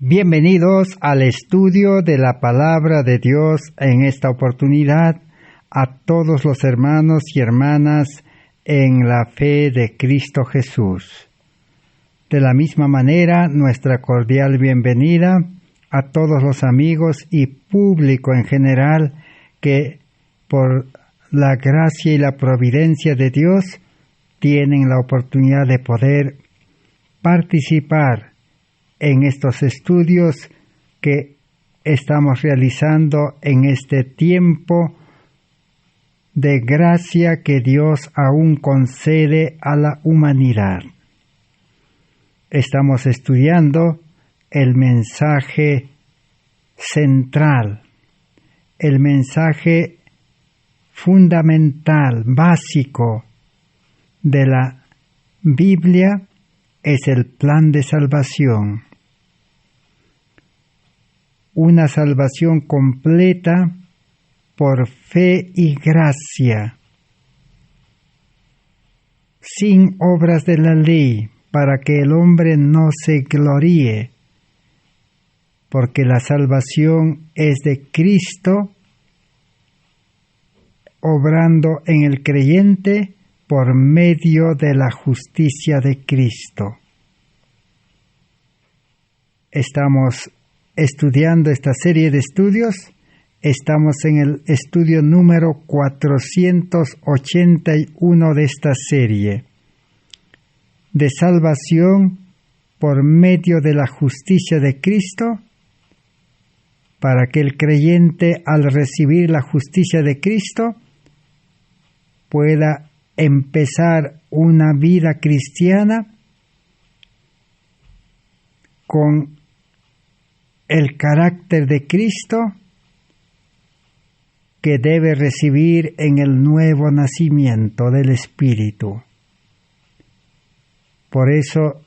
Bienvenidos al estudio de la Palabra de Dios en esta oportunidad a todos los hermanos y hermanas en la fe de Cristo Jesús. De la misma manera, nuestra cordial bienvenida a todos los amigos y público en general que por la gracia y la providencia de Dios tienen la oportunidad de poder participar en estos estudios que estamos realizando en este tiempo de gracia que Dios aún concede a la humanidad. Estamos estudiando el mensaje central, el mensaje fundamental, básico de la Biblia, es el plan de salvación. Una salvación completa por fe y gracia, sin obras de la ley, para que el hombre no se gloríe, porque la salvación es de Cristo, obrando en el creyente por medio de la justicia de Cristo. Estamos estudiando esta serie de estudios. Estamos en el estudio número 481 de esta serie, de salvación por medio de la justicia de Cristo, para que el creyente, al recibir la justicia de Cristo, pueda empezar una vida cristiana con el carácter de Cristo que debe recibir en el nuevo nacimiento del Espíritu. Por eso,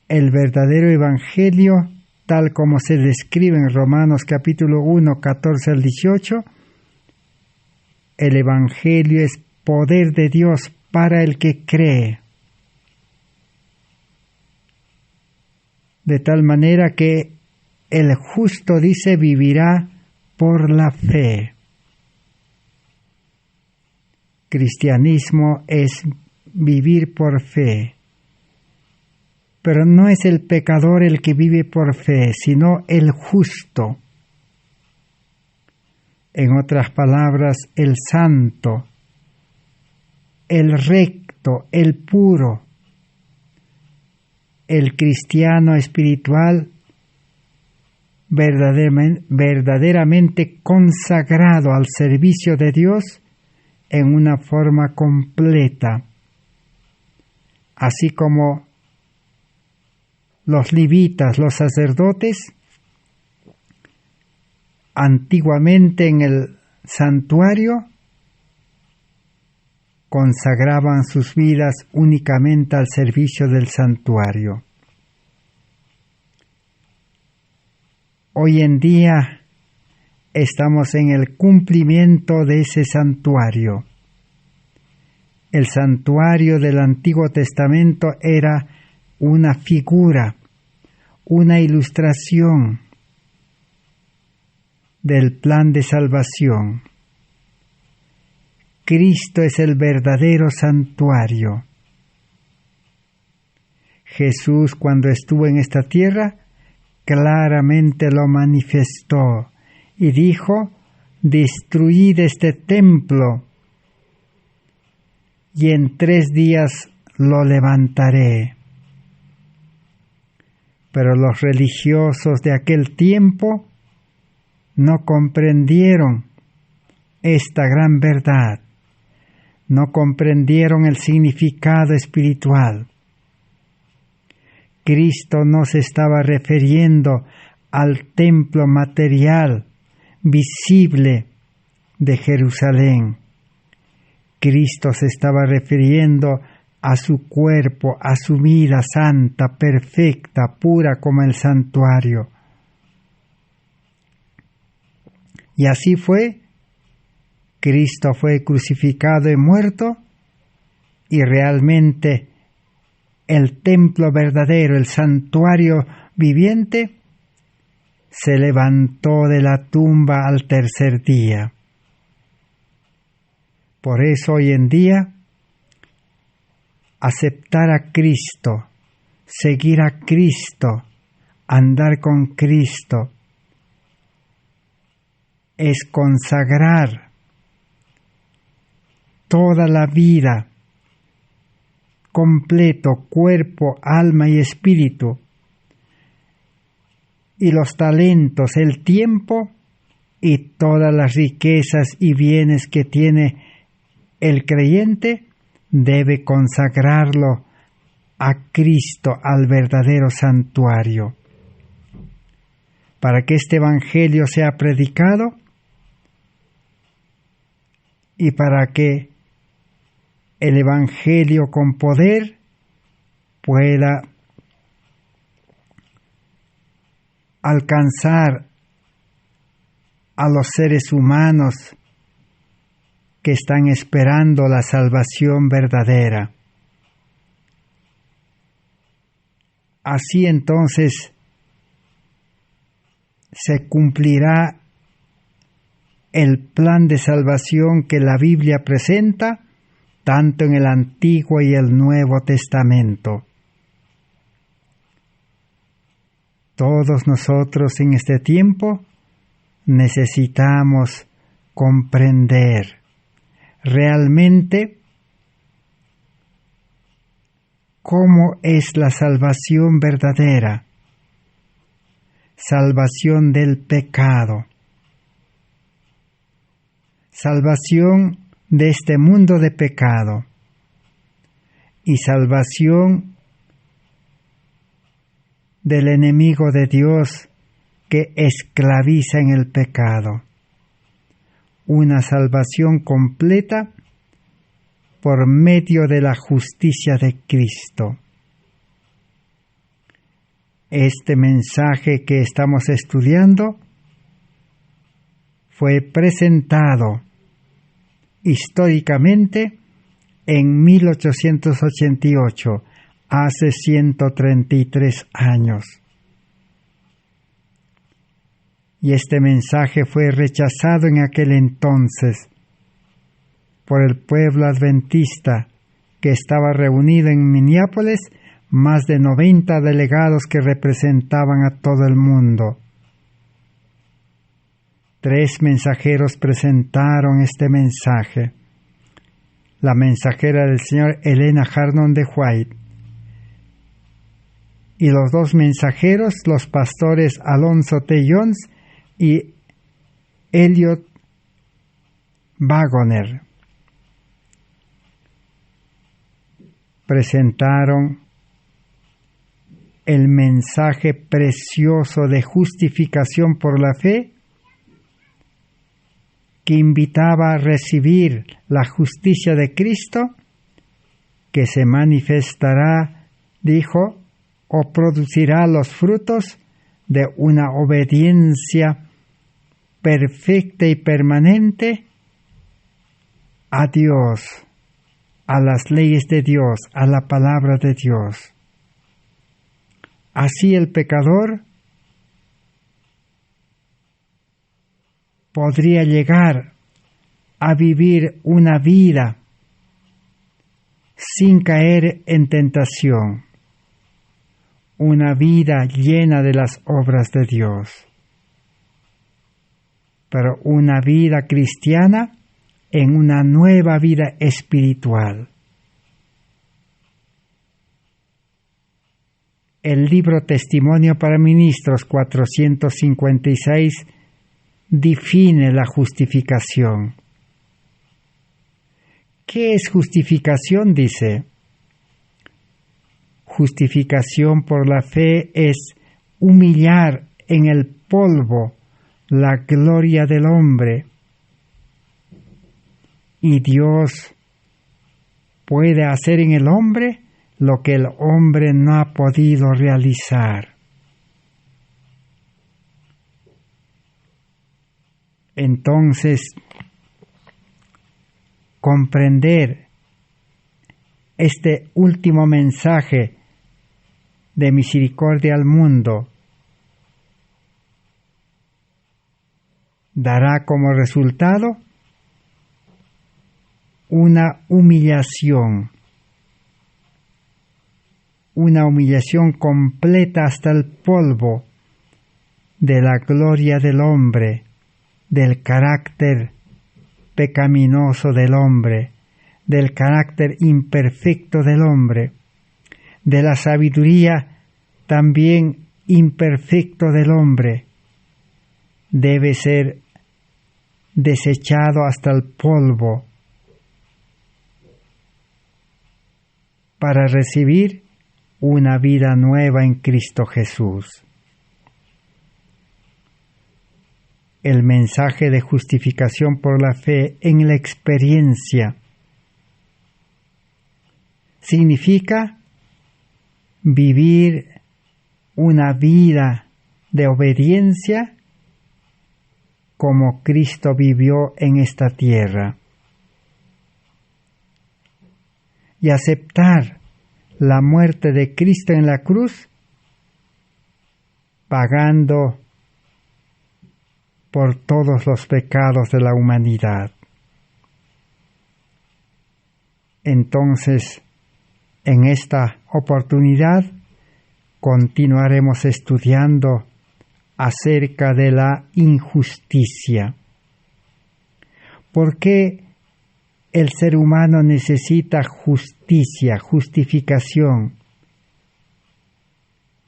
el verdadero Evangelio, tal como se describe en Romanos capítulo 1, 14 al 18, el Evangelio es poder de Dios para el que cree. De tal manera que el justo, dice, vivirá por la fe. Cristianismo es vivir por fe. Pero no es el pecador el que vive por fe, sino el justo. En otras palabras, el santo, el recto, el puro, el cristiano espiritual verdaderamente consagrado al servicio de Dios en una forma completa, así como los levitas, los sacerdotes, antiguamente en el santuario consagraban sus vidas únicamente al servicio del santuario. Hoy en día estamos en el cumplimiento de ese santuario. El santuario del Antiguo Testamento era una figura, una ilustración del plan de salvación. Cristo es el verdadero santuario. Jesús, cuando estuvo en esta tierra, claramente lo manifestó y dijo: destruid este templo y en 3 días lo levantaré. Pero los religiosos de aquel tiempo no comprendieron esta gran verdad, no comprendieron el significado espiritual. Cristo no se estaba refiriendo al templo material, visible de Jerusalén. Cristo se estaba refiriendo a su cuerpo, a su vida santa, perfecta, pura como el santuario. Y así fue. Cristo fue crucificado y muerto, y realmente el templo verdadero, el santuario viviente, se levantó de la tumba al tercer día. Por eso hoy en día, aceptar a Cristo, seguir a Cristo, andar con Cristo, es consagrar toda la vida, completo, cuerpo, alma y espíritu, y los talentos, el tiempo y todas las riquezas y bienes que tiene el creyente, debe consagrarlo a Cristo, al verdadero santuario. Para que este evangelio sea predicado y para que el evangelio con poder pueda alcanzar a los seres humanos que están esperando la salvación verdadera. Así entonces se cumplirá el plan de salvación que la Biblia presenta, tanto en el Antiguo y el Nuevo Testamento. Todos nosotros en este tiempo necesitamos comprender realmente cómo es la salvación verdadera, salvación del pecado, salvación de este mundo de pecado y salvación del enemigo de Dios que esclaviza en el pecado. Una salvación completa por medio de la justicia de Cristo. Este mensaje que estamos estudiando fue presentado históricamente en 1888, hace 133 años. Y este mensaje fue rechazado en aquel entonces por el pueblo adventista que estaba reunido en Minneapolis, más de 90 delegados que representaban a todo el mundo. 3 mensajeros presentaron este mensaje. La mensajera del Señor Helena Hardon de White y los 2 mensajeros, los pastores Alonzo T. Jones y Elliot Wagoner, presentaron el mensaje precioso de justificación por la fe que invitaba a recibir la justicia de Cristo que se manifestará, dijo, o producirá los frutos de una obediencia perfecta y permanente a Dios, a las leyes de Dios, a la palabra de Dios. Así el pecador podría llegar a vivir una vida sin caer en tentación, una vida llena de las obras de Dios, pero una vida cristiana en una nueva vida espiritual. El libro Testimonio para Ministros 456 define la justificación. ¿Qué es justificación? Dice, justificación por la fe es humillar en el polvo la gloria del hombre, y Dios puede hacer en el hombre lo que el hombre no ha podido realizar. Entonces, comprender este último mensaje de misericordia al mundo dará como resultado una humillación completa hasta el polvo de la gloria del hombre, del carácter pecaminoso del hombre, del carácter imperfecto del hombre, de la sabiduría también imperfecto del hombre. Debe ser desechado hasta el polvo para recibir una vida nueva en Cristo Jesús. El mensaje de justificación por la fe en la experiencia significa vivir una vida de obediencia como Cristo vivió en esta tierra y aceptar la muerte de Cristo en la cruz, pagando por todos los pecados de la humanidad. Entonces, en esta oportunidad, continuaremos estudiando acerca de la injusticia. ¿Por qué el ser humano necesita justicia, justificación?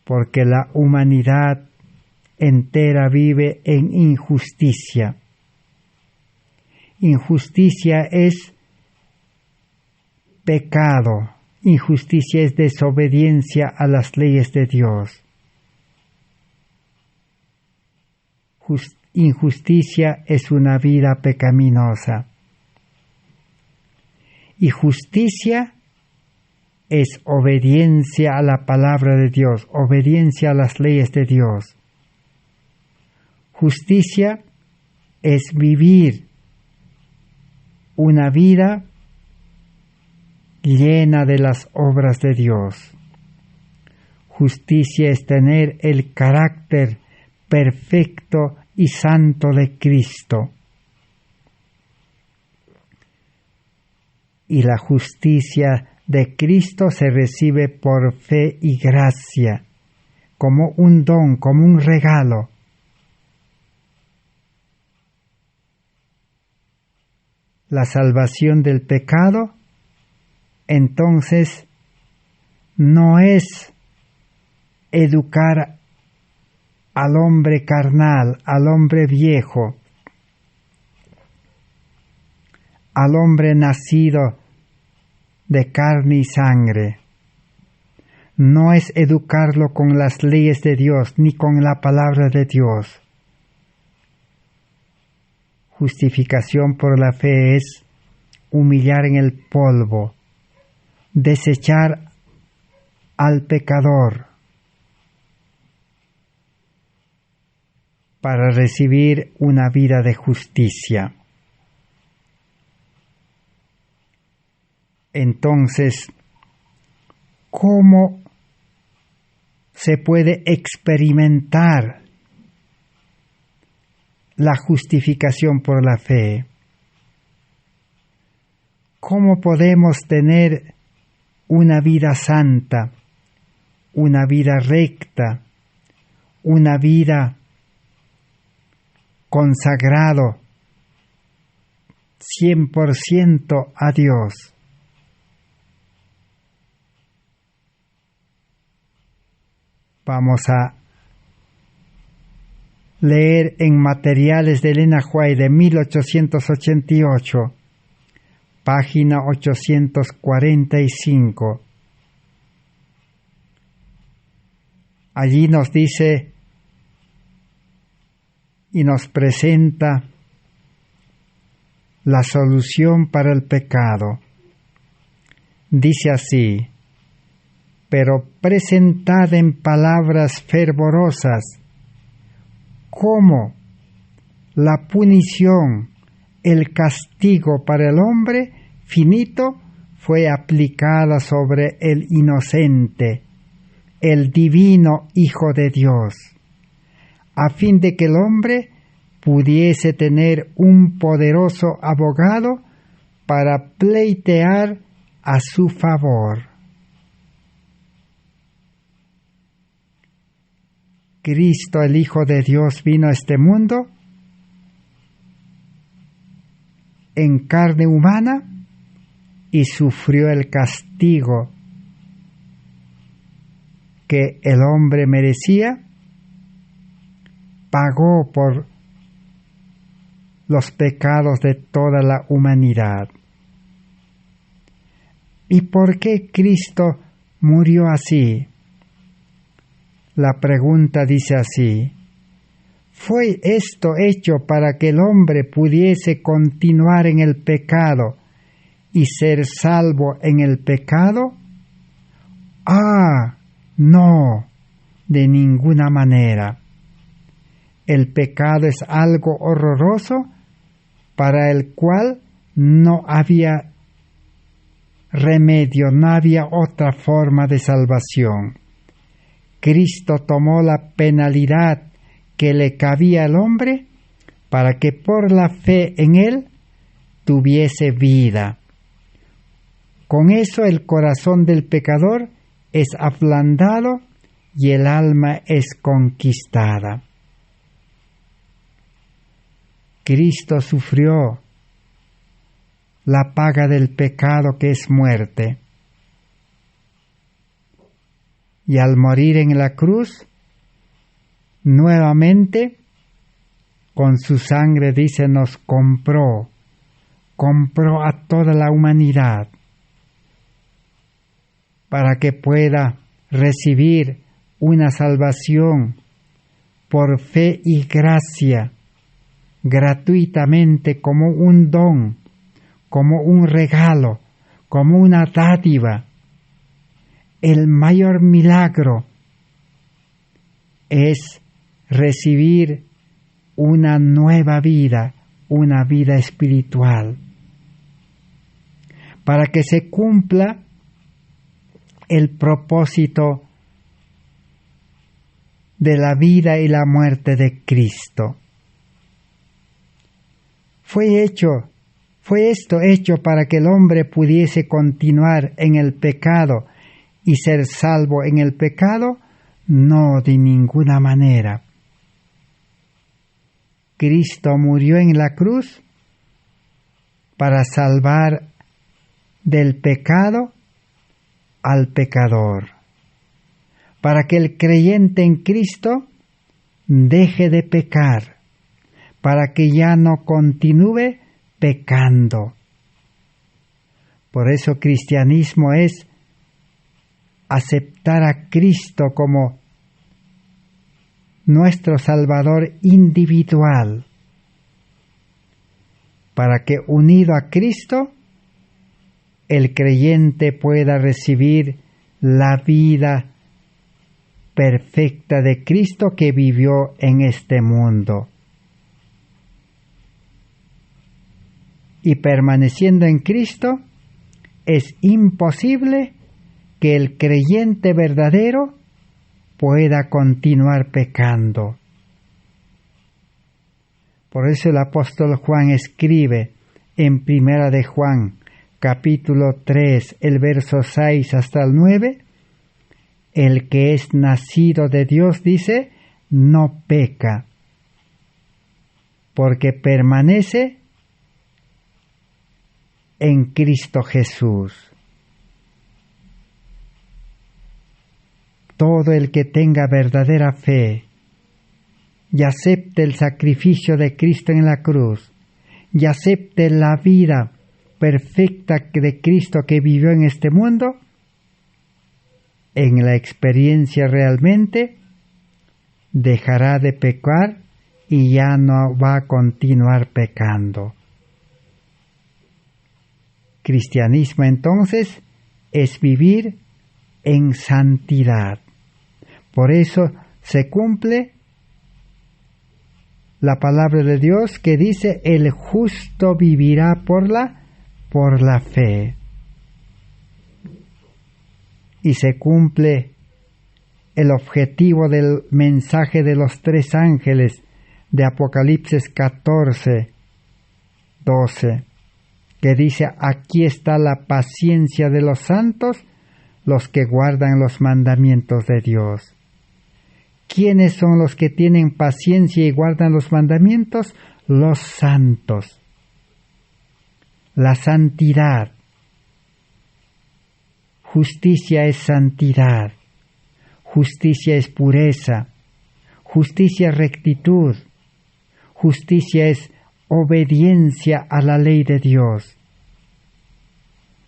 Porque la humanidad entera vive en injusticia. Injusticia es pecado, injusticia es desobediencia a las leyes de Dios. Injusticia es una vida pecaminosa. Y justicia es obediencia a la palabra de Dios, obediencia a las leyes de Dios. Justicia es vivir una vida llena de las obras de Dios. Justicia es tener el carácter perfecto y santo de Cristo. Y la justicia de Cristo se recibe por fe y gracia, como un don, como un regalo. La salvación del pecado, entonces, no es educar al hombre carnal, al hombre viejo, al hombre nacido de carne y sangre. No es educarlo con las leyes de Dios ni con la palabra de Dios. Justificación por la fe es humillar en el polvo, desechar al pecador para recibir una vida de justicia. Entonces, ¿cómo se puede experimentar la justificación por la fe? ¿Cómo podemos tener una vida santa, una vida recta, una vida consagrado 100% a Dios? Vamos a leer en Materiales de Elena White de 1888, página 845. Allí nos dice y nos presenta la solución para el pecado. Dice así: pero presentad en palabras fervorosas cómo la punición, el castigo para el hombre finito fue aplicada sobre el inocente, el divino Hijo de Dios, a fin de que el hombre pudiese tener un poderoso abogado para pleitear a su favor. Cristo, el Hijo de Dios, vino a este mundo en carne humana y sufrió el castigo que el hombre merecía, pagó por los pecados de toda la humanidad. ¿Y por qué Cristo murió así? La pregunta dice así: ¿fue esto hecho para que el hombre pudiese continuar en el pecado y ser salvo en el pecado? No, de ninguna manera. El pecado es algo horroroso para el cual no había remedio, no había otra forma de salvación. Cristo tomó la penalidad que le cabía al hombre para que por la fe en Él tuviese vida. Con eso el corazón del pecador es ablandado y el alma es conquistada. Cristo sufrió la paga del pecado, que es muerte. Y al morir en la cruz, nuevamente, con su sangre, dice, nos compró a toda la humanidad para que pueda recibir una salvación por fe y gracia, gratuitamente, como un don, como un regalo, como una dádiva. El mayor milagro es recibir una nueva vida, una vida espiritual, para que se cumpla el propósito de la vida y la muerte de Cristo. Fue esto hecho para que el hombre pudiese continuar en el pecado y ser salvo en el pecado. No, de ninguna manera. Cristo murió en la cruz para salvar del pecado al pecador, para que el creyente en Cristo deje de pecar, para que ya no continúe pecando. Por eso cristianismo es aceptar a Cristo como nuestro Salvador individual, para que unido a Cristo el creyente pueda recibir la vida perfecta de Cristo que vivió en este mundo. Y permaneciendo en Cristo, es imposible que el creyente verdadero pueda continuar pecando. Por eso el apóstol Juan escribe en Primera de Juan, capítulo 3, el verso 6 hasta el 9, el que es nacido de Dios, dice, no peca, porque permanece en Cristo Jesús. Todo el que tenga verdadera fe y acepte el sacrificio de Cristo en la cruz y acepte la vida perfecta de Cristo que vivió en este mundo, en la experiencia realmente dejará de pecar y ya no va a continuar pecando. Cristianismo entonces es vivir en santidad. Por eso se cumple la palabra de Dios que dice: el justo vivirá por la fe. Y se cumple el objetivo del mensaje de los tres ángeles de Apocalipsis 14, 12, que dice: aquí está la paciencia de los santos, los que guardan los mandamientos de Dios. ¿Quiénes son los que tienen paciencia y guardan los mandamientos? Los santos. La santidad. Justicia es santidad. Justicia es pureza. Justicia es rectitud. Justicia es obediencia a la ley de Dios.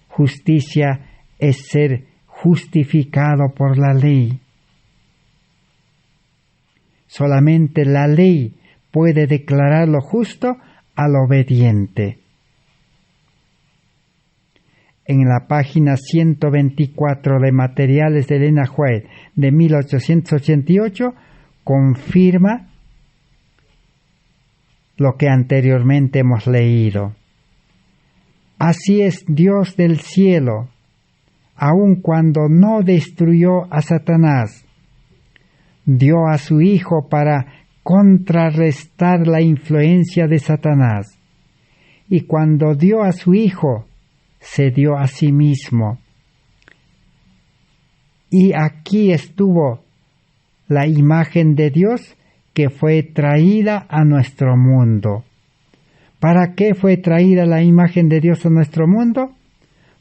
Justicia es ser justificado por la ley. Solamente la ley puede declarar lo justo al obediente. En la página 124 de Materiales de Elena White de 1888 confirma lo que anteriormente hemos leído. Así es Dios del cielo, aun cuando no destruyó a Satanás, dio a su Hijo para contrarrestar la influencia de Satanás. Y cuando dio a su Hijo, se dio a sí mismo. Y aquí estuvo la imagen de Dios que fue traída a nuestro mundo. ¿Para qué fue traída la imagen de Dios a nuestro mundo?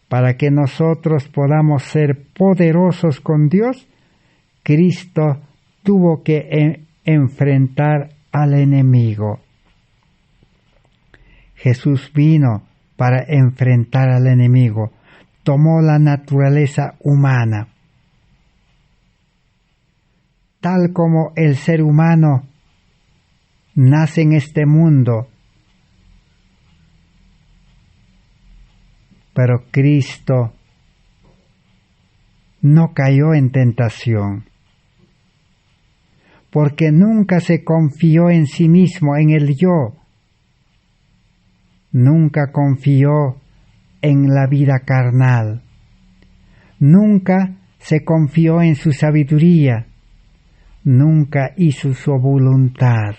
Para que nosotros podamos ser poderosos con Dios. Cristo tuvo que enfrentar al enemigo. Jesús vino para enfrentar al enemigo. Tomó la naturaleza humana. Tal como el ser humano nace en este mundo, pero Cristo no cayó en tentación, porque nunca se confió en sí mismo, en el yo. Nunca confió en la vida carnal. Nunca se confió en su sabiduría. Nunca hizo su voluntad.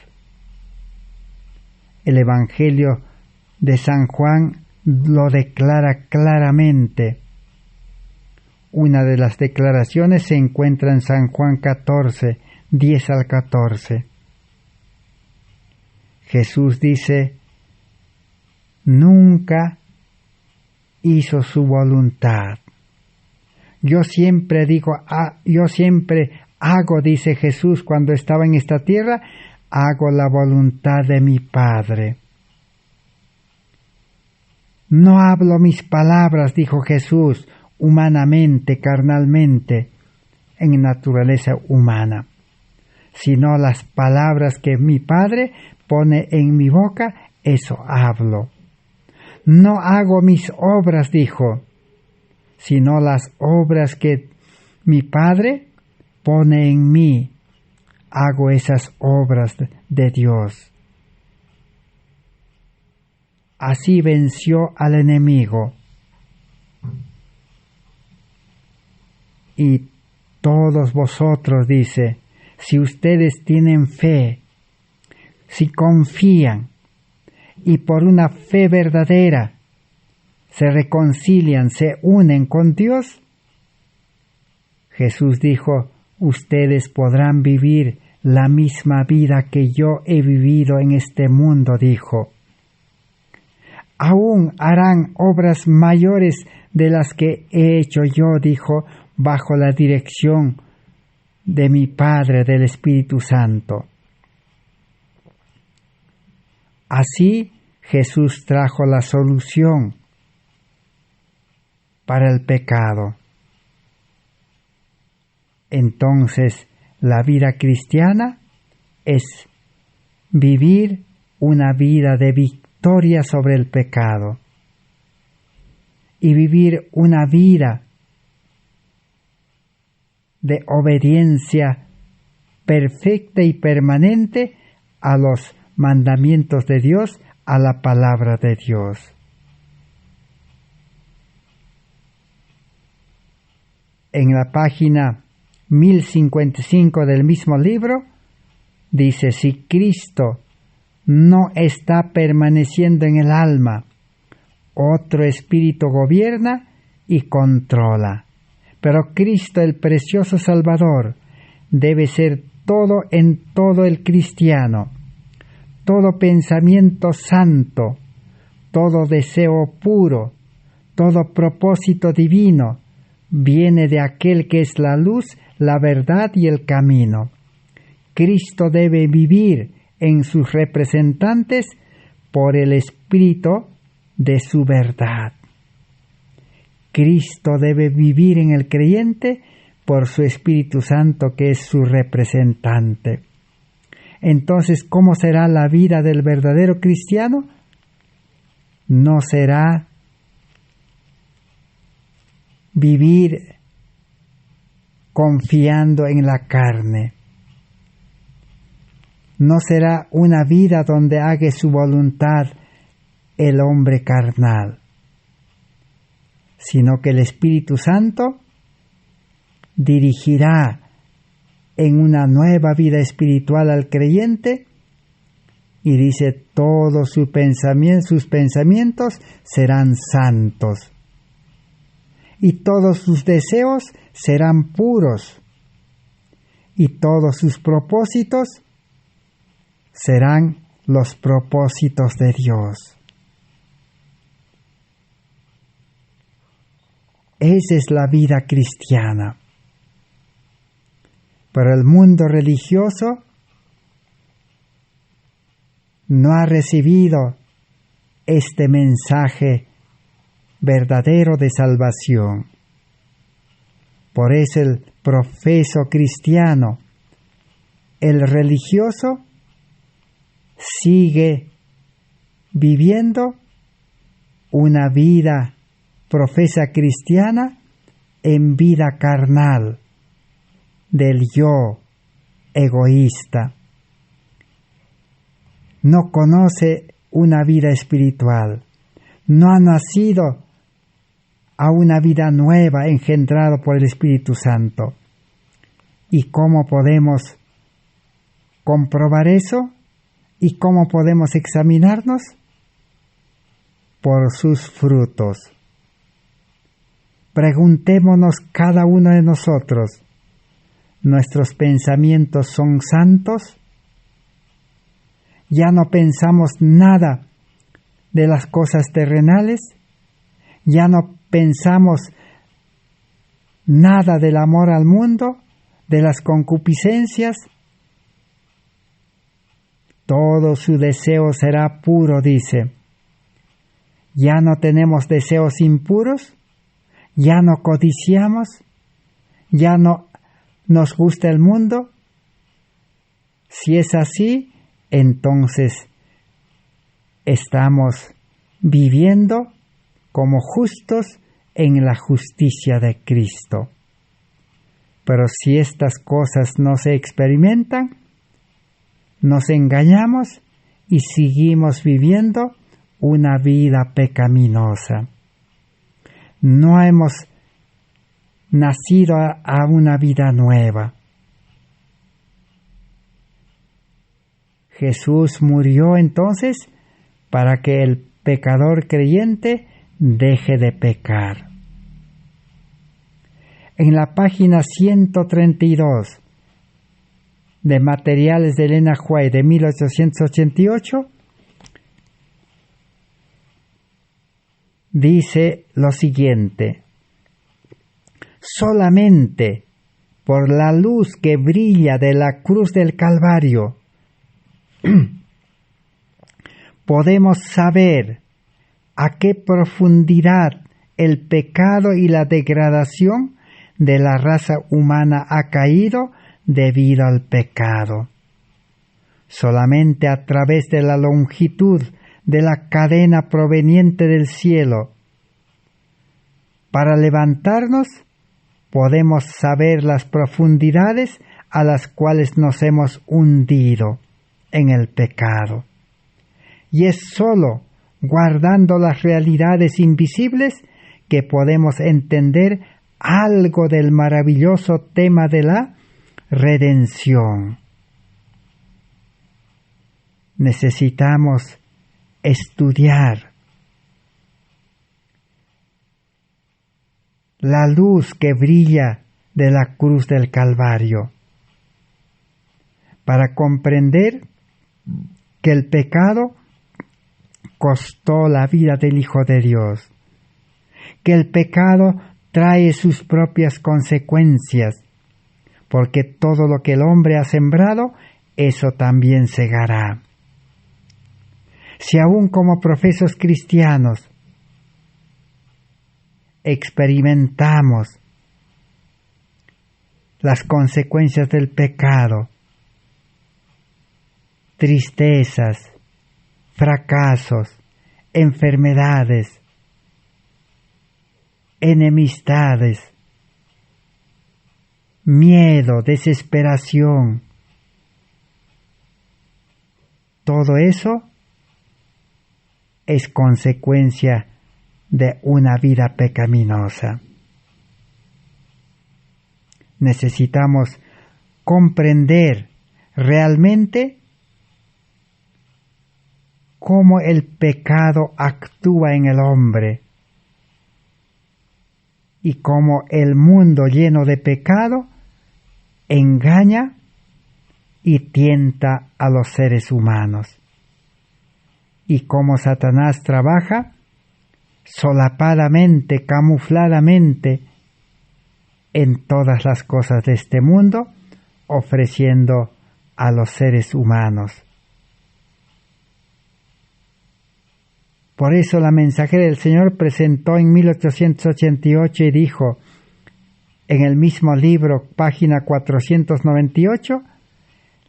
El Evangelio de San Juan lo declara claramente. Una de las declaraciones se encuentra en San Juan 14, 10 al 14. Jesús dice: nunca hizo su voluntad. Yo siempre hago, dice Jesús cuando estaba en esta tierra, hago la voluntad de mi Padre. No hablo mis palabras, dijo Jesús, humanamente, carnalmente, en naturaleza humana, sino las palabras que mi Padre pone en mi boca, eso hablo. No hago mis obras, dijo, sino las obras que mi Padre pone en mí. Hago esas obras de Dios. Así venció al enemigo. Y todos vosotros, dice, si ustedes tienen fe, si confían, y por una fe verdadera se reconcilian, se unen con Dios, Jesús dijo, ustedes podrán vivir la misma vida que yo he vivido en este mundo, dijo. Aún harán obras mayores de las que he hecho yo, dijo, bajo la dirección de mi Padre, del Espíritu Santo. Así Jesús trajo la solución para el pecado. Entonces, la vida cristiana es vivir una vida de victoria sobre el pecado y vivir una vida de obediencia perfecta y permanente a los mandamientos de Dios, a la palabra de Dios. En la página 1055 del mismo libro, dice, si Cristo no está permaneciendo en el alma. Otro espíritu gobierna y controla. Pero Cristo, el precioso Salvador, debe ser todo en todo el cristiano. Todo pensamiento santo, todo deseo puro, todo propósito divino, viene de aquel que es la luz, la verdad y el camino. Cristo debe vivir en sus representantes por el Espíritu de su verdad. Cristo debe vivir en el creyente por su Espíritu Santo, que es su representante. Entonces, ¿cómo será la vida del verdadero cristiano? No será vivir confiando en la carne. No será una vida donde haga su voluntad el hombre carnal, sino que el Espíritu Santo dirigirá en una nueva vida espiritual al creyente y dice, todos sus pensamientos serán santos y todos sus deseos serán puros y todos sus propósitos serán los propósitos de Dios. Esa es la vida cristiana. Pero el mundo religioso no ha recibido este mensaje verdadero de salvación. Por eso el profeso cristiano, el religioso, sigue viviendo una vida profesa cristiana en vida carnal del yo egoísta. No conoce una vida espiritual, no ha nacido a una vida nueva engendrado por el Espíritu Santo. ¿Y cómo podemos comprobar eso? ¿Y cómo podemos examinarnos? Por sus frutos. Preguntémonos cada uno de nosotros, ¿nuestros pensamientos son santos? ¿Ya no pensamos nada de las cosas terrenales? ¿Ya no pensamos nada del amor al mundo, de las concupiscencias? Todo su deseo será puro, dice. ¿Ya no tenemos deseos impuros? ¿Ya no codiciamos? ¿Ya no nos gusta el mundo? Si es así, entonces estamos viviendo como justos en la justicia de Cristo. Pero si estas cosas no se experimentan, nos engañamos y seguimos viviendo una vida pecaminosa. No hemos nacido a una vida nueva. Jesús murió entonces para que el pecador creyente deje de pecar. En la página 132 de Materiales de Elena White de 1888, dice lo siguiente: solamente por la luz que brilla de la cruz del Calvario podemos saber a qué profundidad el pecado y la degradación de la raza humana ha caído debido al pecado. Solamente a través de la longitud de la cadena proveniente del cielo, para levantarnos, podemos saber las profundidades a las cuales nos hemos hundido en el pecado. Y es sólo guardando las realidades invisibles que podemos entender algo del maravilloso tema de la redención. necesitamos estudiar la luz que brilla de la cruz del Calvario para comprender que el pecado costó la vida del Hijo de Dios, que el pecado trae sus propias consecuencias, porque todo lo que el hombre ha sembrado, eso también segará. Si aún como profesos cristianos experimentamos las consecuencias del pecado, tristezas, fracasos, enfermedades, enemistades, miedo, desesperación, todo eso es consecuencia de una vida pecaminosa. Necesitamos comprender realmente cómo el pecado actúa en el hombre y cómo el mundo lleno de pecado engaña y tienta a los seres humanos, y cómo Satanás trabaja solapadamente, camufladamente en todas las cosas de este mundo, ofreciendo a los seres humanos. Por eso la mensajera del Señor presentó en 1888 y dijo, en el mismo libro, página 498,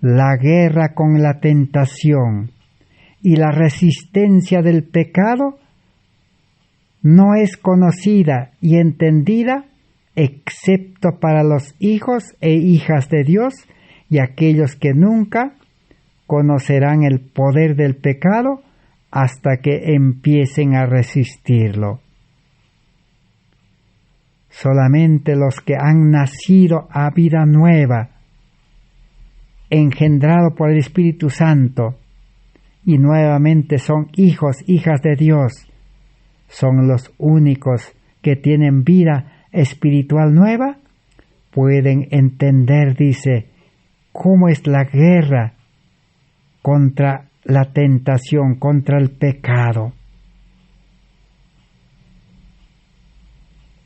la guerra con la tentación y la resistencia del pecado no es conocida y entendida excepto para los hijos e hijas de Dios y aquellos que nunca conocerán el poder del pecado hasta que empiecen a resistirlo. Solamente los que han nacido a vida nueva, engendrado por el Espíritu Santo, y nuevamente son hijos, hijas de Dios, son los únicos que tienen vida espiritual nueva, pueden entender, dice, cómo es la guerra contra la tentación, contra el pecado.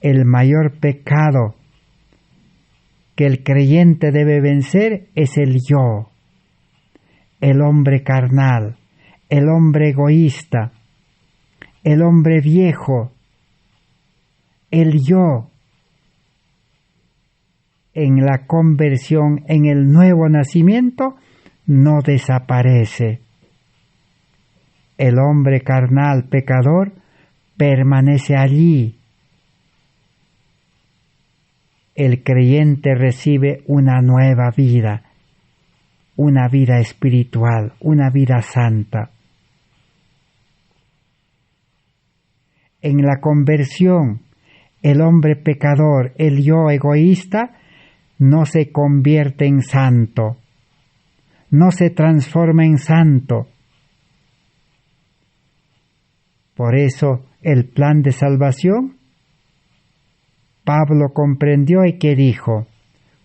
El mayor pecado que el creyente debe vencer es el yo, el hombre carnal, el hombre egoísta, el hombre viejo, el yo. En la conversión, en el nuevo nacimiento, no desaparece. El hombre carnal pecador permanece allí. El creyente recibe una nueva vida, una vida espiritual, una vida santa. En la conversión, el hombre pecador, el yo egoísta, no se convierte en santo, no se transforma en santo. Por eso el plan de salvación, Pablo comprendió y que dijo,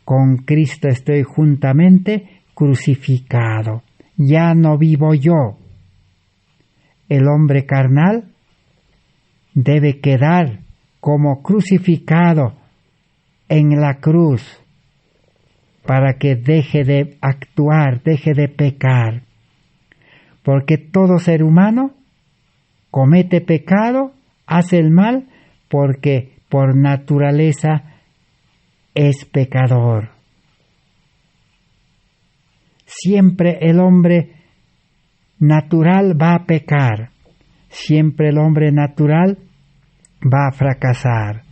con Cristo estoy juntamente crucificado, ya no vivo yo. El hombre carnal debe quedar como crucificado en la cruz para que deje de actuar, deje de pecar. Porque todo ser humano comete pecado, hace el mal, porque por naturaleza es pecador. Siempre el hombre natural va a pecar, siempre el hombre natural va a fracasar,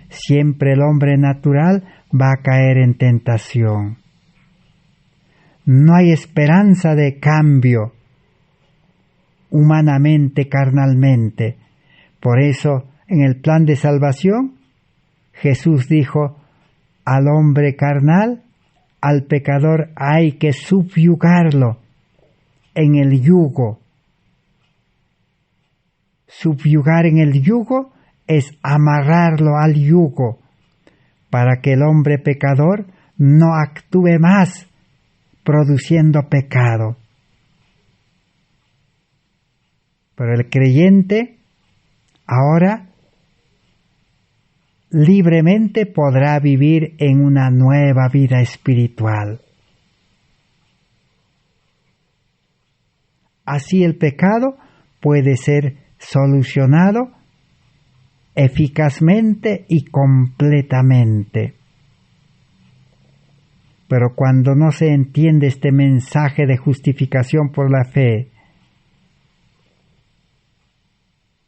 siempre el hombre natural va a caer en tentación. No hay esperanza de cambio humanamente, carnalmente. Por eso, en el plan de salvación, Jesús dijo, al hombre carnal, al pecador hay que subyugarlo en el yugo. Subyugar en el yugo es amarrarlo al yugo para que el hombre pecador no actúe más produciendo pecado. Pero el creyente ahora libremente podrá vivir en una nueva vida espiritual. Así el pecado puede ser solucionado eficazmente y completamente. Pero cuando no se entiende este mensaje de justificación por la fe,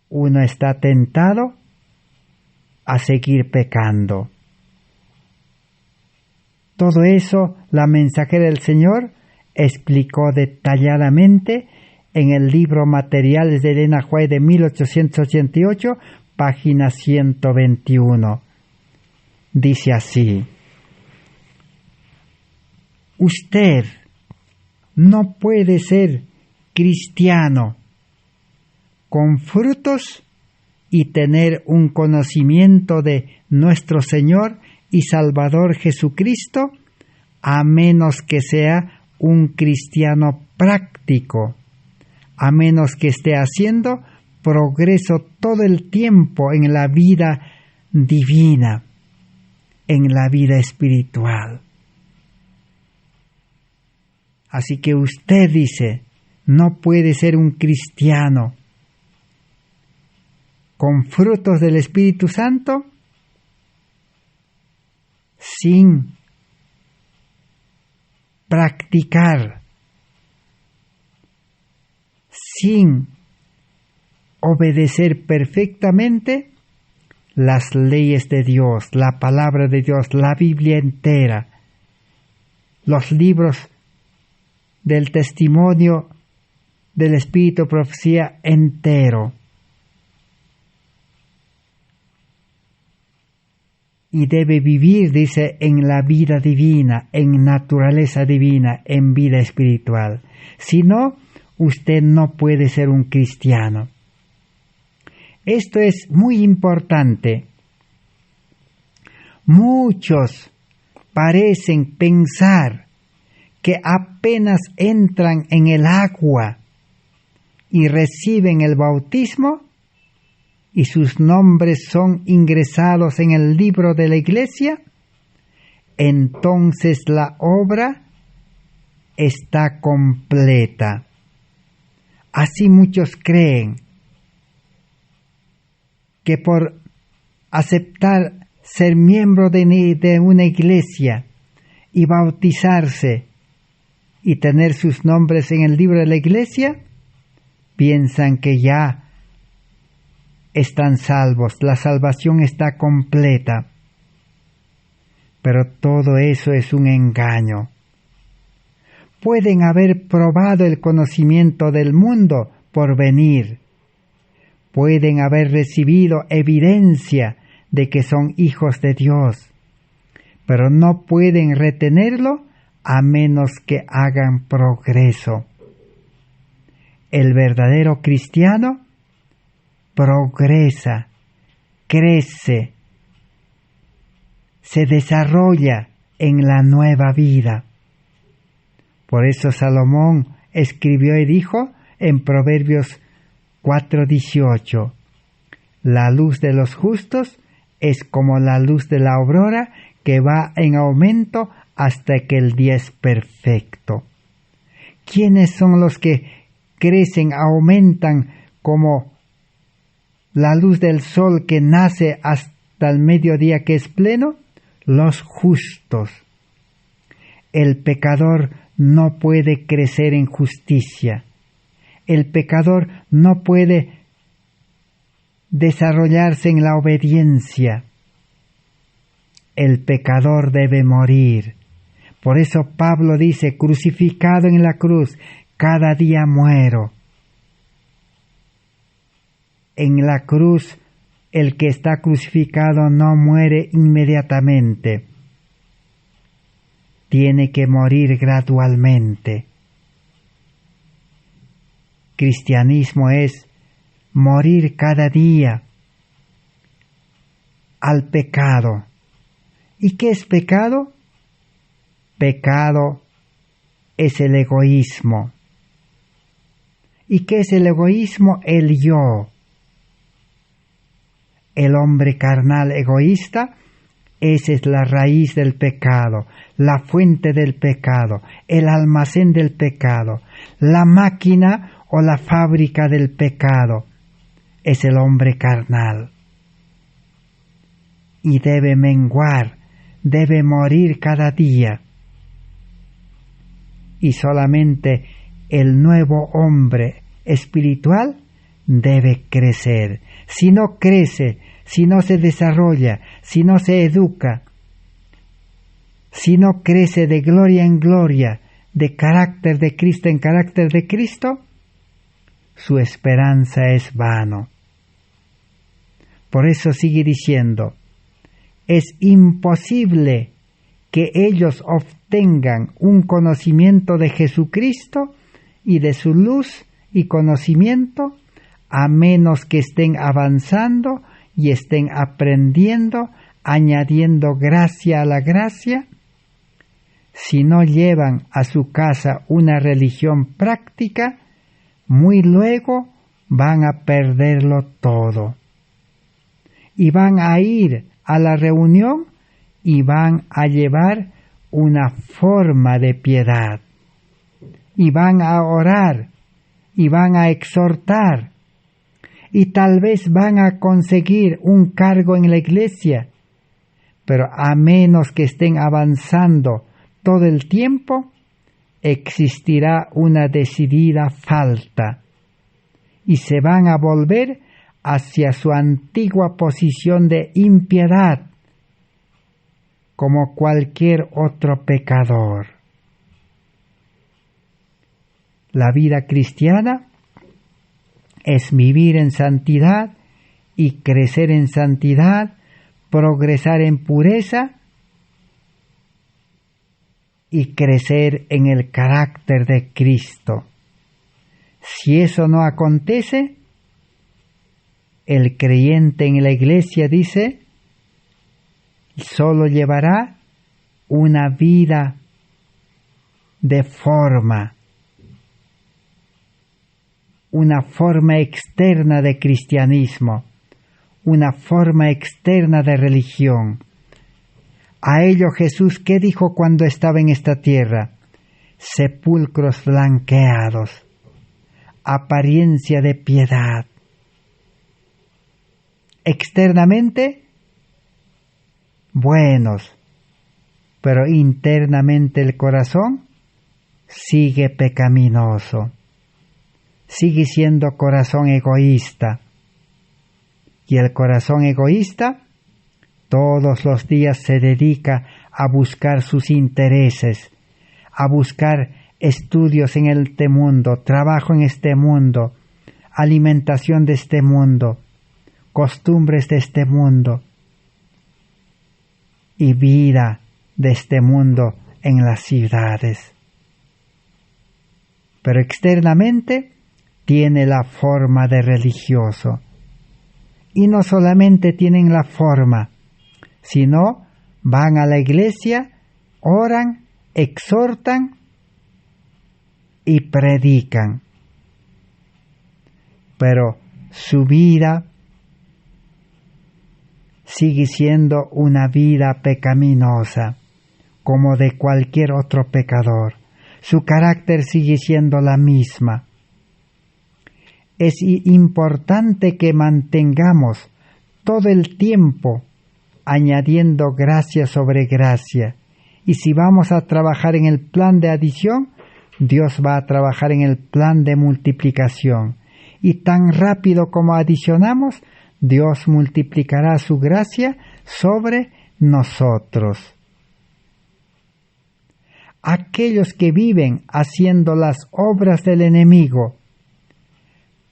uno está tentado a seguir pecando. Todo eso la mensajera del Señor explicó detalladamente en el libro Materiales de Elena White de 1888, página 121. Dice así: usted no puede ser cristiano con frutos y tener un conocimiento de nuestro Señor y Salvador Jesucristo, a menos que sea un cristiano práctico, a menos que esté haciendo progreso todo el tiempo en la vida divina, en la vida espiritual. Así que usted dice, no puede ser un cristiano con frutos del Espíritu Santo sin practicar, sin obedecer perfectamente las leyes de Dios, la palabra de Dios, la Biblia entera, los libros del testimonio del Espíritu de Profecía entero. Y debe vivir, dice, en la vida divina, en naturaleza divina, en vida espiritual. Si no, usted no puede ser un cristiano. Esto es muy importante. Muchos parecen pensar que apenas entran en el agua y reciben el bautismo, y sus nombres son ingresados en el libro de la Iglesia, entonces la obra está completa. Así muchos creen que por aceptar ser miembro de una iglesia y bautizarse y tener sus nombres en el libro de la Iglesia, piensan que ya están salvos, la salvación está completa. Pero todo eso es un engaño. Pueden haber probado el conocimiento del mundo por venir. Pueden haber recibido evidencia de que son hijos de Dios, pero no pueden retenerlo a menos que hagan progreso. El verdadero cristiano progresa, crece, se desarrolla en la nueva vida. Por eso Salomón escribió y dijo en Proverbios 4:18, la luz de los justos es como la luz de la aurora que va en aumento hasta que el día es perfecto. ¿Quiénes son los que crecen, aumentan como la luz del sol que nace hasta el mediodía que es pleno? Los justos. El pecador no puede crecer en justicia. El pecador no puede desarrollarse en la obediencia. El pecador debe morir. Por eso Pablo dice, crucificado en la cruz, cada día muero. En la cruz, el que está crucificado no muere inmediatamente. Tiene que morir gradualmente. Cristianismo es morir cada día al pecado. ¿Y qué es pecado? Pecado es el egoísmo. ¿Y qué es el egoísmo? El yo. El hombre carnal egoísta, esa es la raíz del pecado, la fuente del pecado, el almacén del pecado, la máquina o la fábrica del pecado, es el hombre carnal. Y debe menguar, debe morir cada día. Y solamente el nuevo hombre espiritual debe crecer. Si no crece, si no se desarrolla, si no se educa, si no crece de gloria en gloria, de carácter de Cristo en carácter de Cristo, su esperanza es vano. Por eso sigue diciendo, es imposible que ellos obtengan un conocimiento de Jesucristo y de su luz y conocimiento, a menos que estén avanzando y estén aprendiendo, añadiendo gracia a la gracia. Si no llevan a su casa una religión práctica, muy luego van a perderlo todo. Y van a ir a la reunión y van a llevar una forma de piedad. Y van a orar y van a exhortar. Y tal vez van a conseguir un cargo en la iglesia, pero a menos que estén avanzando todo el tiempo, existirá una decidida falta y se van a volver hacia su antigua posición de impiedad, como cualquier otro pecador. La vida cristiana es vivir en santidad y crecer en santidad, progresar en pureza y crecer en el carácter de Cristo. Si eso no acontece, el creyente en la iglesia, dice, solo llevará una vida de forma, una forma externa de cristianismo, una forma externa de religión. A ello Jesús, ¿qué dijo cuando estaba en esta tierra? Sepulcros blanqueados, apariencia de piedad. Externamente, buenos, pero internamente el corazón sigue pecaminoso. Sigue siendo corazón egoísta. Y el corazón egoísta todos los días se dedica a buscar sus intereses, a buscar estudios en este mundo, trabajo en este mundo, alimentación de este mundo, costumbres de este mundo y vida de este mundo en las ciudades. Pero externamente tiene la forma de religioso. Y no solamente tienen la forma, sino van a la iglesia, oran, exhortan y predican. Pero su vida sigue siendo una vida pecaminosa, como de cualquier otro pecador. Su carácter sigue siendo la misma. Es importante que mantengamos todo el tiempo añadiendo gracia sobre gracia. Y si vamos a trabajar en el plan de adición, Dios va a trabajar en el plan de multiplicación. Y tan rápido como adicionamos, Dios multiplicará su gracia sobre nosotros. Aquellos que viven haciendo las obras del enemigo,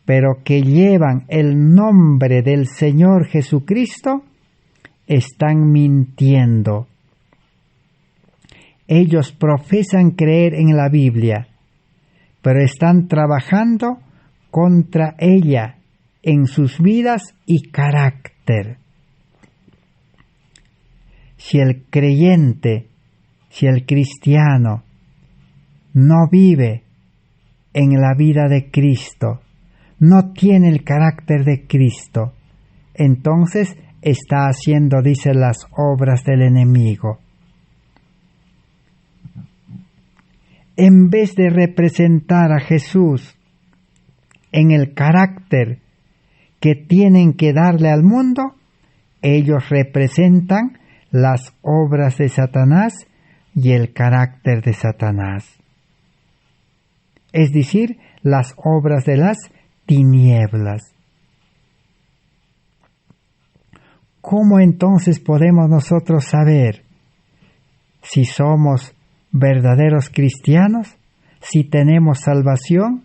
pero que llevan el nombre del Señor Jesucristo, están mintiendo. Ellos profesan creer en la Biblia, pero están trabajando contra ella en sus vidas y carácter. Si el creyente, si el cristiano no vive en la vida de Cristo, no tiene el carácter de Cristo, entonces está haciendo, dice, las obras del enemigo. En vez de representar a Jesús en el carácter que tienen que darle al mundo, ellos representan las obras de Satanás y el carácter de Satanás. Es decir, las obras de las tinieblas. ¿Cómo entonces podemos nosotros saber si somos verdaderos cristianos, si tenemos salvación,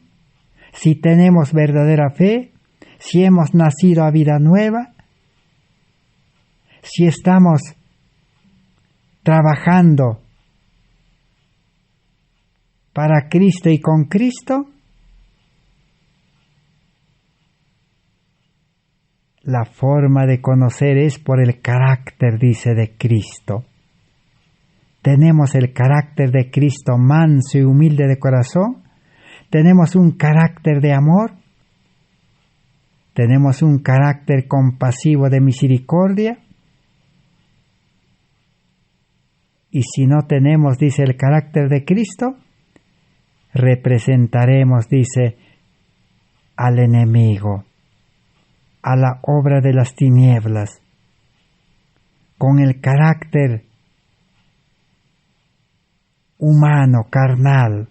si tenemos verdadera fe, si hemos nacido a vida nueva, si estamos trabajando para Cristo y con Cristo? La forma de conocer es por el carácter, dice, de Cristo. Tenemos el carácter de Cristo manso y humilde de corazón. Tenemos un carácter de amor. Tenemos un carácter compasivo de misericordia. Y si no tenemos, dice, el carácter de Cristo, representaremos, dice, al enemigo, a la obra de las tinieblas, con el carácter humano, carnal.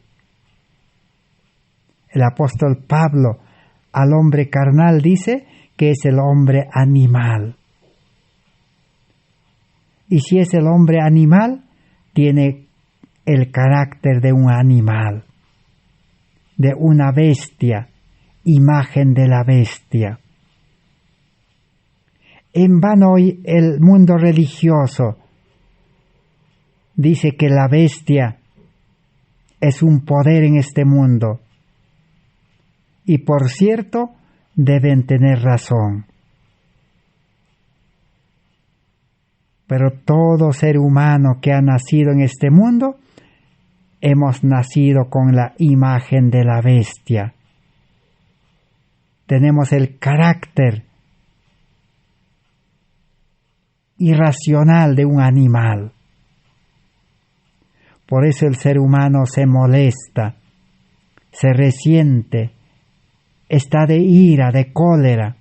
El apóstol Pablo al hombre carnal dice que es el hombre animal. Y si es el hombre animal, tiene el carácter de un animal, de una bestia, imagen de la bestia. En vano hoy el mundo religioso dice que la bestia es un poder en este mundo. Y por cierto, deben tener razón. Pero todo ser humano que ha nacido en este mundo, hemos nacido con la imagen de la bestia. Tenemos el carácter irracional de un animal. Por eso el ser humano se molesta, se resiente, está de ira, de cólera,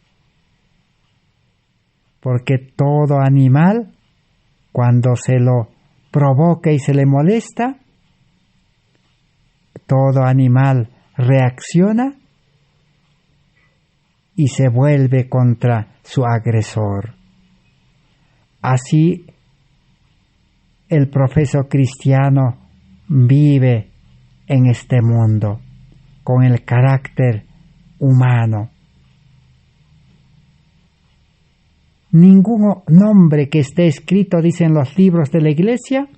porque todo animal, cuando se lo provoca y se le molesta, todo animal reacciona y se vuelve contra su agresor. Así el profeso cristiano vive en este mundo con el carácter humano. Ningún nombre que esté escrito, dicen los libros de la Iglesia,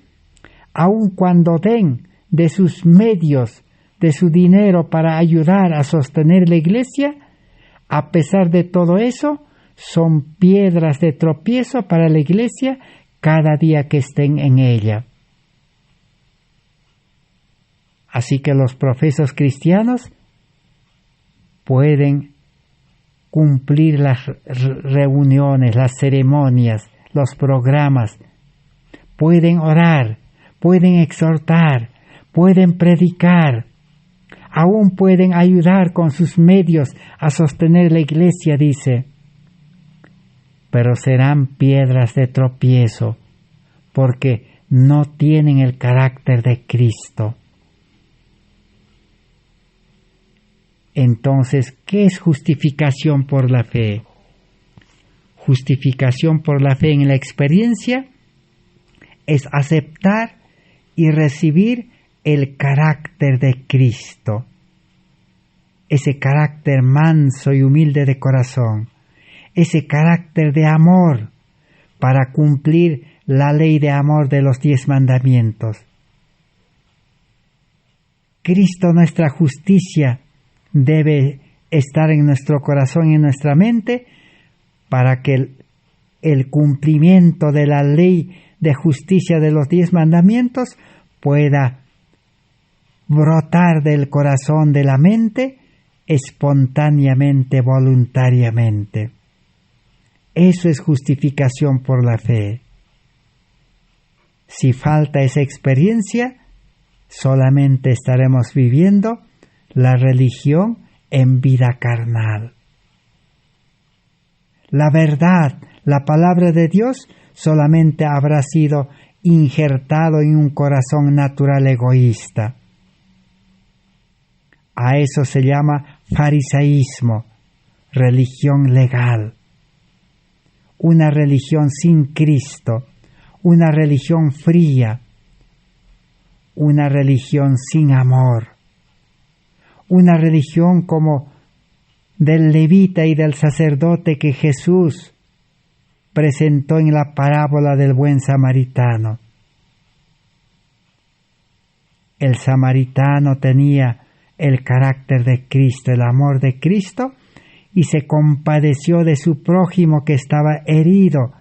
aun cuando den de sus medios, de su dinero para ayudar a sostener la Iglesia, a pesar de todo eso, son piedras de tropiezo para la Iglesia cada día que estén en ella. Así que los profesos cristianos pueden cumplir las reuniones, las ceremonias, los programas, pueden orar, pueden exhortar, pueden predicar, aún pueden ayudar con sus medios a sostener la Iglesia, dice, pero serán piedras de tropiezo, porque no tienen el carácter de Cristo. Entonces, ¿qué es justificación por la fe? Justificación por la fe en la experiencia es aceptar y recibir el carácter de Cristo, ese carácter manso y humilde de corazón, ese carácter de amor para cumplir la ley de amor de los 10 mandamientos. Cristo, nuestra justicia, debe estar en nuestro corazón y en nuestra mente para que el cumplimiento de la ley de justicia de los 10 mandamientos pueda brotar del corazón, de la mente, espontáneamente, voluntariamente. Eso es justificación por la fe. Si falta esa experiencia, solamente estaremos viviendo la religión en vida carnal. La verdad, la palabra de Dios, solamente habrá sido injertado en un corazón natural egoísta. A eso se llama farisaísmo, religión legal. Una religión sin Cristo, una religión fría, una religión sin amor, una religión como del levita y del sacerdote que Jesús presentó en la parábola del buen samaritano. El samaritano tenía el carácter de Cristo, el amor de Cristo, y se compadeció de su prójimo que estaba herido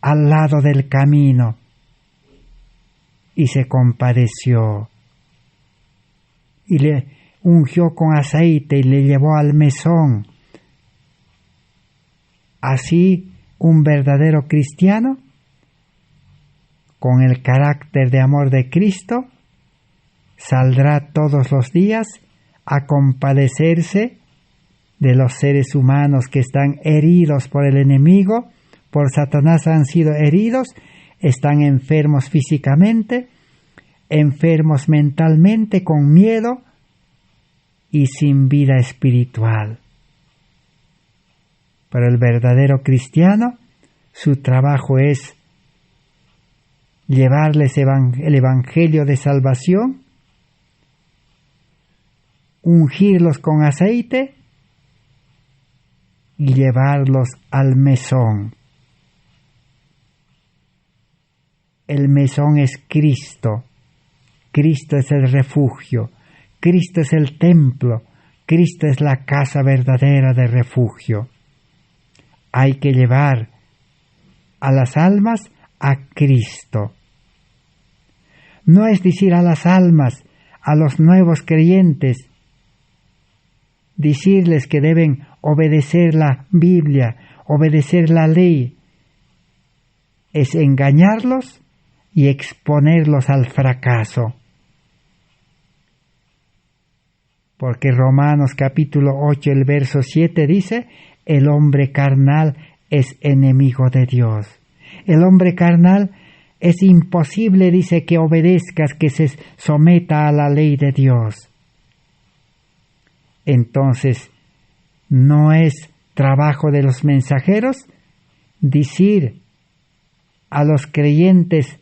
al lado del camino, y se compadeció, y le ungió con aceite y le llevó al mesón. Así, un verdadero cristiano, con el carácter de amor de Cristo, saldrá todos los días a compadecerse de los seres humanos que están heridos por el enemigo, por Satanás han sido heridos, están enfermos físicamente, enfermos mentalmente, con miedo y sin vida espiritual. Pero el verdadero cristiano, su trabajo es llevarles el evangelio de salvación, ungirlos con aceite y llevarlos al mesón. El mesón es Cristo. Cristo es el refugio. Cristo es el templo. Cristo es la casa verdadera de refugio. Hay que llevar a las almas a Cristo. No es decir a las almas, a los nuevos creyentes, decirles que deben obedecer la Biblia, obedecer la ley. Es engañarlos y exponerlos al fracaso. Porque Romanos capítulo 8, el verso 7 dice, el hombre carnal es enemigo de Dios. El hombre carnal es imposible, dice, que obedezcas, que se someta a la ley de Dios. Entonces, no es trabajo de los mensajeros decir a los creyentes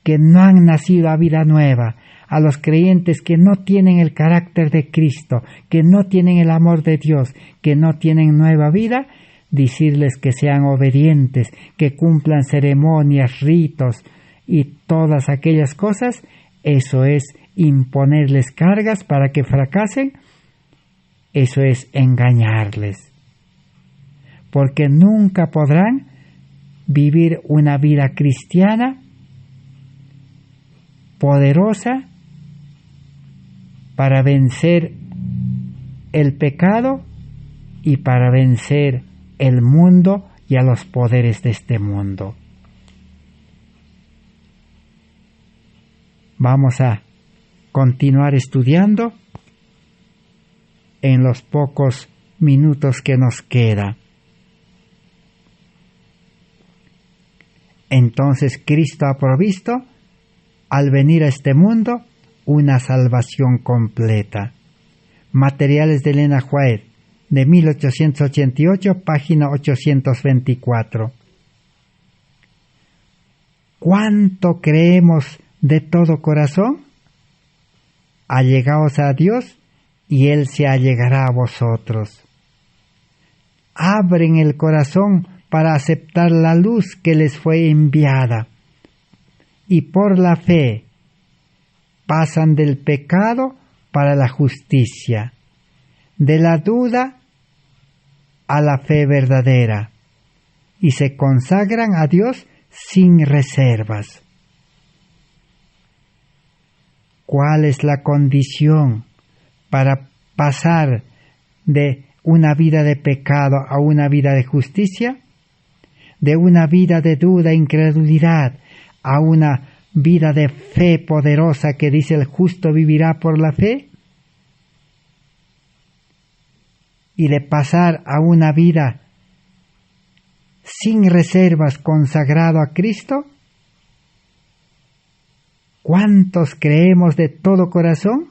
que no han nacido a vida nueva, a los creyentes que no tienen el carácter de Cristo, que no tienen el amor de Dios, que no tienen nueva vida, decirles que sean obedientes, que cumplan ceremonias, ritos y todas aquellas cosas. Eso es imponerles cargas para que fracasen. Eso es engañarles, porque nunca podrán vivir una vida cristiana poderosa para vencer el pecado y para vencer el mundo y a los poderes de este mundo. Vamos a continuar estudiando en los pocos minutos que nos queda. Entonces Cristo ha provisto, al venir a este mundo, una salvación completa. Materiales de Elena White, de 1888, página 824. ¿Cuánto creemos de todo corazón? Allegaos a Dios y Él se allegará a vosotros. Abren el corazón para aceptar la luz que les fue enviada y por la fe pasan del pecado para la justicia, de la duda a la fe verdadera y se consagran a Dios sin reservas. ¿Cuál es la condición para pasar de una vida de pecado a una vida de justicia? De una vida de duda e incredulidad a una vida de fe poderosa que dice el justo vivirá por la fe, y de pasar a una vida sin reservas consagrado a Cristo. ¿Cuántos creemos de todo corazón?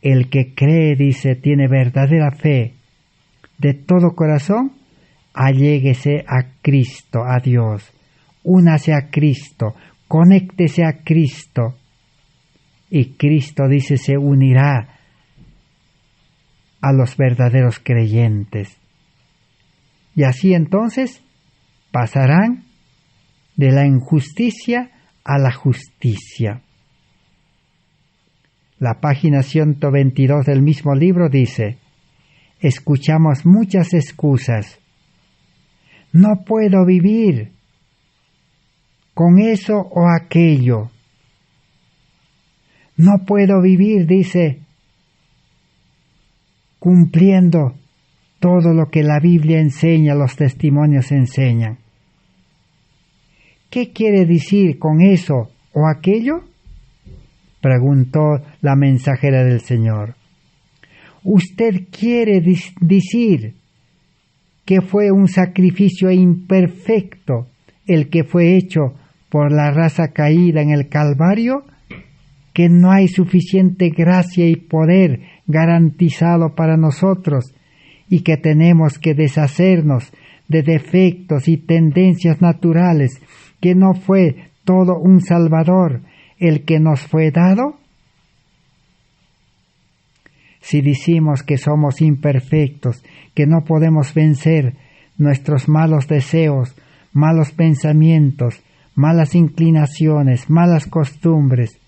El que cree, dice, tiene verdadera fe de todo corazón, alléguese a Cristo, a Dios, únase a Cristo, conéctese a Cristo, y Cristo, dice, se unirá a los verdaderos creyentes. Y así entonces pasarán de la injusticia a la justicia. La página 122 del mismo libro dice: escuchamos muchas excusas. No puedo vivir con eso o aquello. No puedo vivir, dice, cumpliendo todo lo que la Biblia enseña, los testimonios enseñan. ¿Qué quiere decir con eso o aquello? Preguntó la mensajera del Señor. ¿Usted quiere decir que fue un sacrificio imperfecto el que fue hecho por la raza caída en el Calvario? ¿Que no hay suficiente gracia y poder garantizado para nosotros y que tenemos que deshacernos de defectos y tendencias naturales, que no fue todo un Salvador el que nos fue dado? Si decimos que somos imperfectos, que no podemos vencer nuestros malos deseos, malos pensamientos, malas inclinaciones, malas costumbres,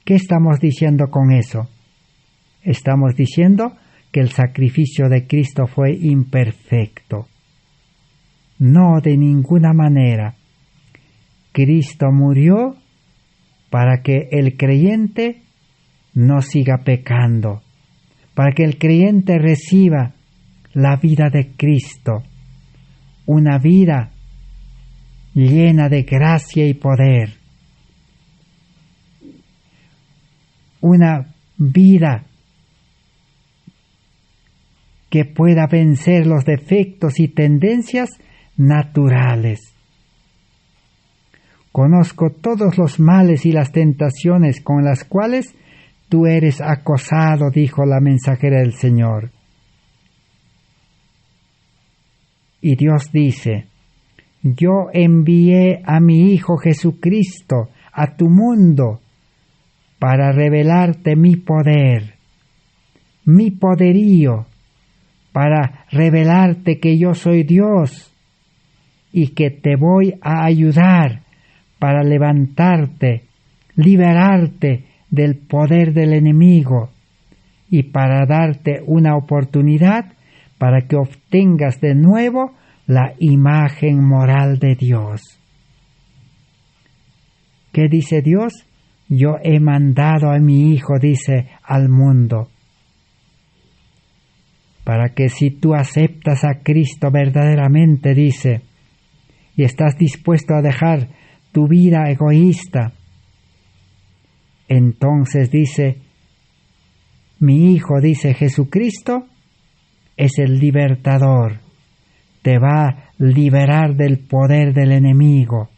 ¿qué estamos diciendo con eso? Estamos diciendo que el sacrificio de Cristo fue imperfecto. No, de ninguna manera. Cristo murió para que el creyente no siga pecando, para que el creyente reciba la vida de Cristo, una vida llena de gracia y poder, una vida que pueda vencer los defectos y tendencias naturales. Conozco todos los males y las tentaciones con las cuales tú eres acosado, dijo la mensajera del Señor. Y Dios dice: yo envié a mi Hijo Jesucristo a tu mundo para revelarte mi poder, mi poderío, para revelarte que yo soy Dios y que te voy a ayudar para levantarte, liberarte del poder del enemigo y para darte una oportunidad para que obtengas de nuevo la imagen moral de Dios. ¿Qué dice Dios? Yo he mandado a mi Hijo, dice, al mundo, para que si tú aceptas a Cristo verdaderamente, dice, y estás dispuesto a dejar tu vida egoísta, entonces dice, mi Hijo, dice Jesucristo, es el libertador, te va a liberar del poder del enemigo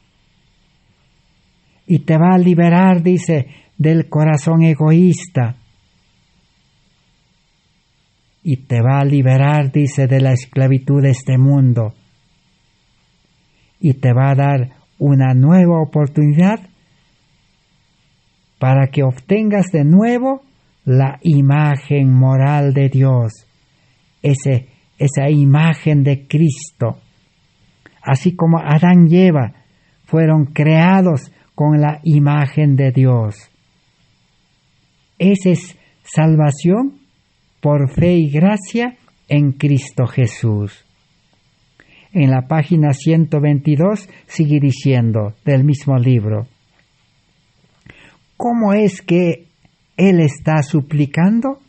y te va a liberar, dice, del corazón egoísta y te va a liberar, dice, de la esclavitud de este mundo y te va a dar una nueva oportunidad para que obtengas de nuevo la imagen moral de Dios, esa imagen de Cristo. Así como Adán y Eva fueron creados con la imagen de Dios. Esa es salvación por fe y gracia en Cristo Jesús. En la página 122 sigue diciendo del mismo libro: ¿cómo es que Él está suplicando?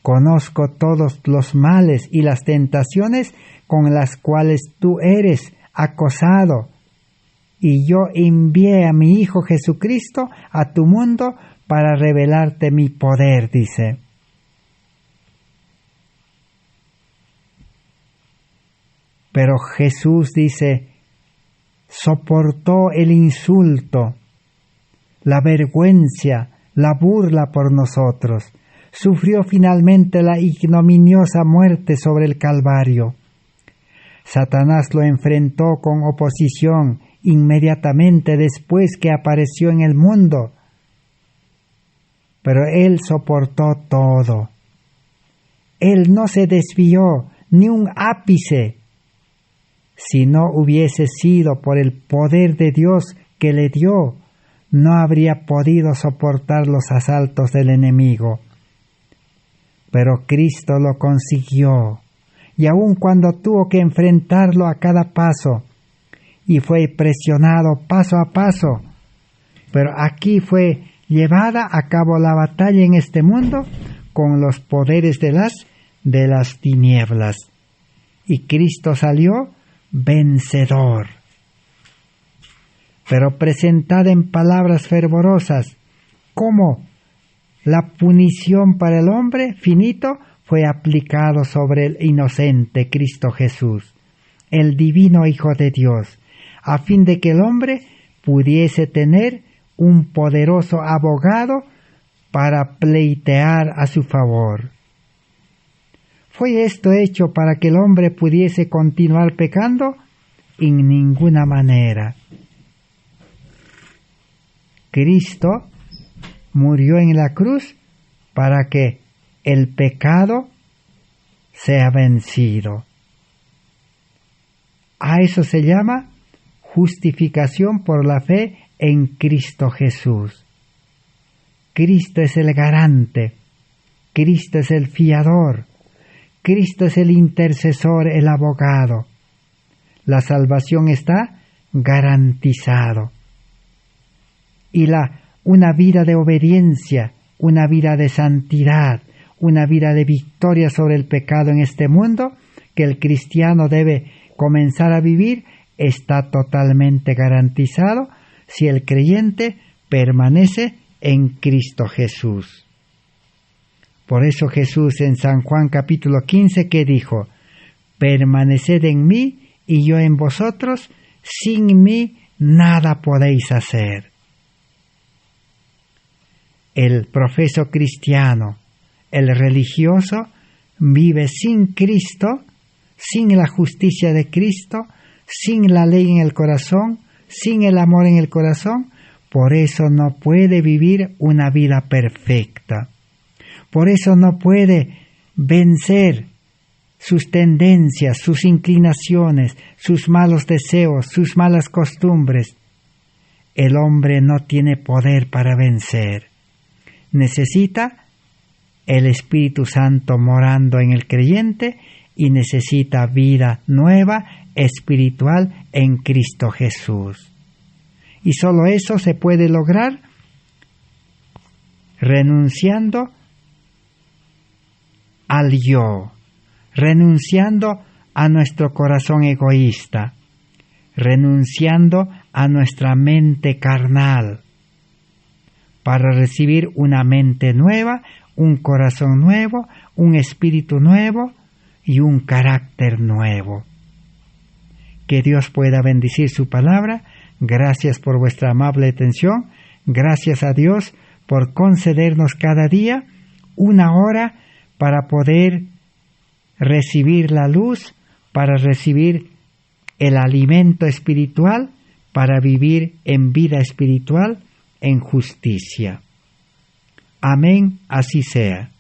Conozco todos los males y las tentaciones con las cuales tú eres acosado, y yo envié a mi Hijo Jesucristo a tu mundo para revelarte mi poder, dice. Pero Jesús, dice, soportó el insulto, la vergüenza, la burla por nosotros. Sufrió finalmente la ignominiosa muerte sobre el Calvario. Satanás lo enfrentó con oposición inmediatamente después que apareció en el mundo. Pero Él soportó todo. Él no se desvió ni un ápice. Si no hubiese sido por el poder de Dios que le dio, no habría podido soportar los asaltos del enemigo. Pero Cristo lo consiguió, y aun cuando tuvo que enfrentarlo a cada paso, y fue presionado paso a paso, pero aquí fue llevada a cabo la batalla en este mundo con los poderes de las tinieblas, y Cristo salió vencedor. Pero presentada en palabras fervorosas, ¿cómo la punición para el hombre finito fue aplicado sobre el inocente Cristo Jesús, el divino Hijo de Dios, a fin de que el hombre pudiese tener un poderoso abogado para pleitear a su favor? ¿Fue esto hecho para que el hombre pudiese continuar pecando? En ninguna manera. Cristo murió en la cruz para que el pecado sea vencido. A eso se llama justificación por la fe en Cristo Jesús. Cristo es el garante, Cristo es el fiador, Cristo es el intercesor, el abogado. La salvación está garantizado. Y una vida de obediencia, una vida de santidad, una vida de victoria sobre el pecado en este mundo que el cristiano debe comenzar a vivir, está totalmente garantizado si el creyente permanece en Cristo Jesús. Por eso Jesús en San Juan capítulo 15 que dijo: permaneced en mí y yo en vosotros, sin mí nada podéis hacer. El profeso cristiano, el religioso, vive sin Cristo, sin la justicia de Cristo, sin la ley en el corazón, sin el amor en el corazón. Por eso no puede vivir una vida perfecta. Por eso no puede vencer sus tendencias, sus inclinaciones, sus malos deseos, sus malas costumbres. El hombre no tiene poder para vencer. Necesita el Espíritu Santo morando en el creyente y necesita vida nueva, espiritual en Cristo Jesús. Y solo eso se puede lograr renunciando al yo, renunciando a nuestro corazón egoísta, renunciando a nuestra mente carnal, para recibir una mente nueva, un corazón nuevo, un espíritu nuevo y un carácter nuevo. Que Dios pueda bendecir su palabra. Gracias por vuestra amable atención. Gracias a Dios por concedernos cada día una hora para poder recibir la luz, para recibir el alimento espiritual, para vivir en vida espiritual, en justicia. Amén, así sea.